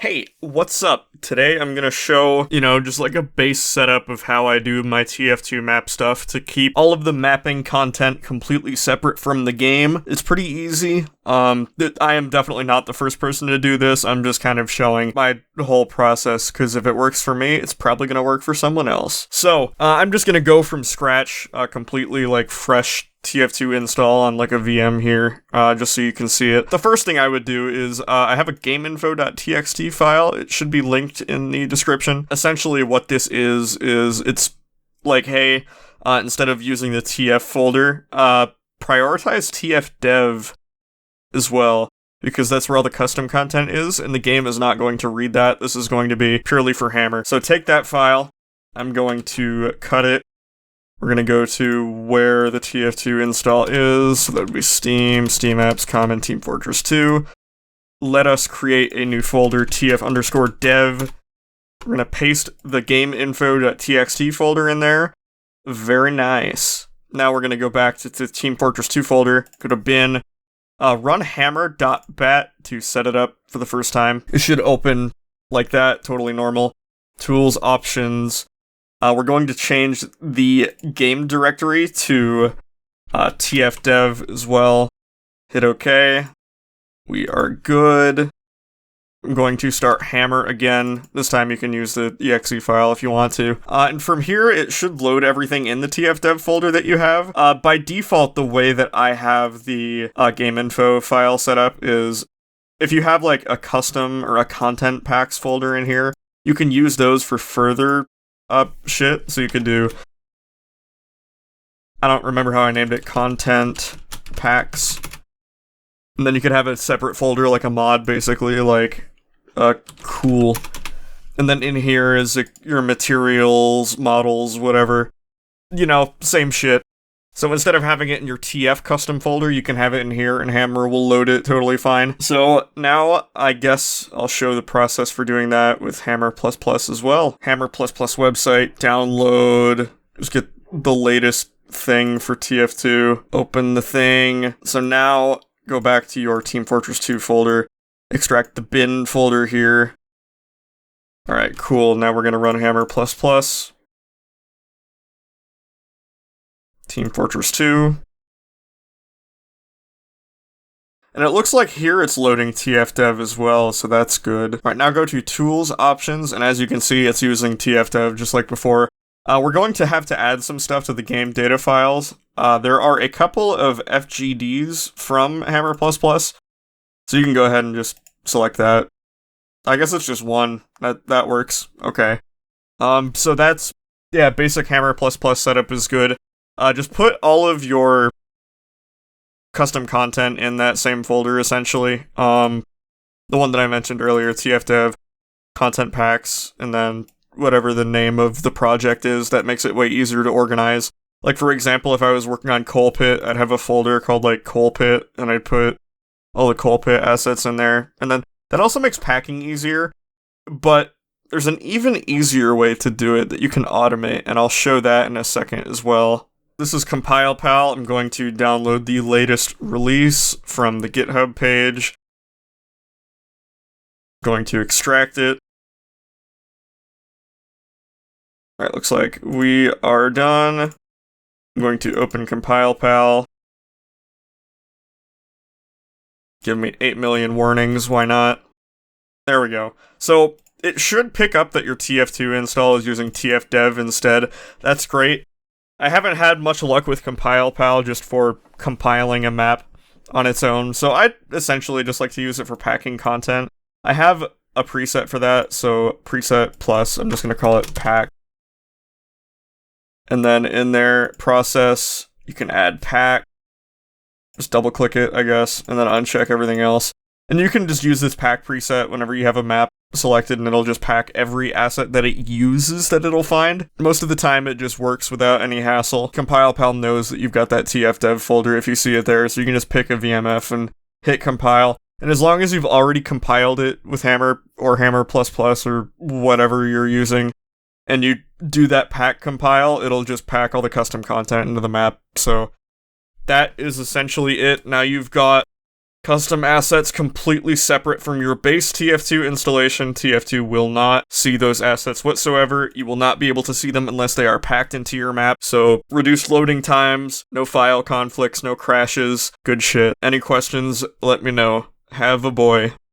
Hey, what's up? Today I'm gonna show, just like a base setup of how I do my TF2 map stuff to keep all of the mapping content completely separate from the game. It's pretty easy. I am definitely not the first person to do this. I'm just kind of showing my whole process, because if it works for me, it's probably gonna work for someone else. So, I'm just gonna go from scratch, completely like fresh TF2 install on like a VM here, just so you can see it. The first thing I would do is, I have a gameinfo.txt file. It should be linked in the description. Essentially what this is it's like, hey, instead of using the TF folder, prioritize TF as well, because that's where all the custom content is, and the game is not going to read that. This is going to be purely for Hammer. So take that file, I'm going to cut it. We're going to go to where the TF2 install is, so that would be Steam, Steam Apps, Common, Team Fortress 2. Let us create a new folder, tf_dev. We're going to paste the gameinfo.txt folder in there. Very nice. Now we're going to go back to the Team Fortress 2 folder, go to bin, run hammer.bat to set it up for the first time. It should open like that, totally normal. Tools, options. We're going to change the game directory to tfdev as well. Hit OK. We are good. I'm going to start Hammer again. This time you can use the exe file if you want to. And from here, it should load everything in the tfdev folder that you have. By default, the way that I have the game info file set up is, if you have like a custom or a content packs folder in here, you can use those for further shit. So you could do, I don't remember how I named it, content packs. And then you could have a separate folder, like a mod, basically, like, cool. And then in here is your materials, models, whatever. Same shit. So instead of having it in your TF custom folder, you can have it in here, and Hammer will load it totally fine. So now, I guess I'll show the process for doing that with Hammer++ as well. Hammer++ website, download, just get the latest thing for TF2, open the thing. So now, go back to your Team Fortress 2 folder, extract the bin folder here. Alright, cool, now we're gonna run Hammer++. Team Fortress 2. And it looks like here it's loading tfdev as well, so that's good. Alright, now go to Tools, Options, and as you can see, it's using tfdev just like before. We're going to have to add some stuff to the game data files. There are a couple of FGDs from Hammer++, so you can go ahead and just select that. I guess it's just one. That works. Okay. So that's, yeah, basic Hammer++ setup is good. Just put all of your custom content in that same folder, essentially. The one that I mentioned earlier, tfdev, content packs, and then whatever the name of the project is. That makes it way easier to organize. Like, for example, if I was working on Coal Pit, I'd have a folder called, like, Coal Pit, and I'd put all the Coal Pit assets in there. And then that also makes packing easier, but there's an even easier way to do it that you can automate, and I'll show that in a second as well. This is CompilePal. I'm going to download the latest release from the GitHub page. Going to extract it. Alright, looks like we are done. I'm going to open CompilePal. Give me 8 million warnings, why not? There we go. So, it should pick up that your TF2 install is using tfdev instead. That's great. I haven't had much luck with CompilePal just for compiling a map on its own, so I'd essentially just like to use it for packing content. I have a preset for that, so preset plus, I'm just going to call it pack. And then in there, process, you can add pack. Just double click it, I guess, and then uncheck everything else. And you can just use this pack preset whenever you have a map selected, and it'll just pack every asset that it uses that it'll find. Most of the time it just works without any hassle. CompilePal knows that you've got that tfdev folder if you see it there, so you can just pick a VMF and hit compile. And as long as you've already compiled it with Hammer or Hammer++ or whatever you're using, and you do that pack compile, it'll just pack all the custom content into the map. So that is essentially it. Now you've got Custom assets completely separate from your base TF2 installation. TF2 will not see those assets whatsoever. You will not be able to see them unless they are packed into your map. So reduced loading times, no file conflicts, no crashes, good shit. Any questions, let me know. Have a boy.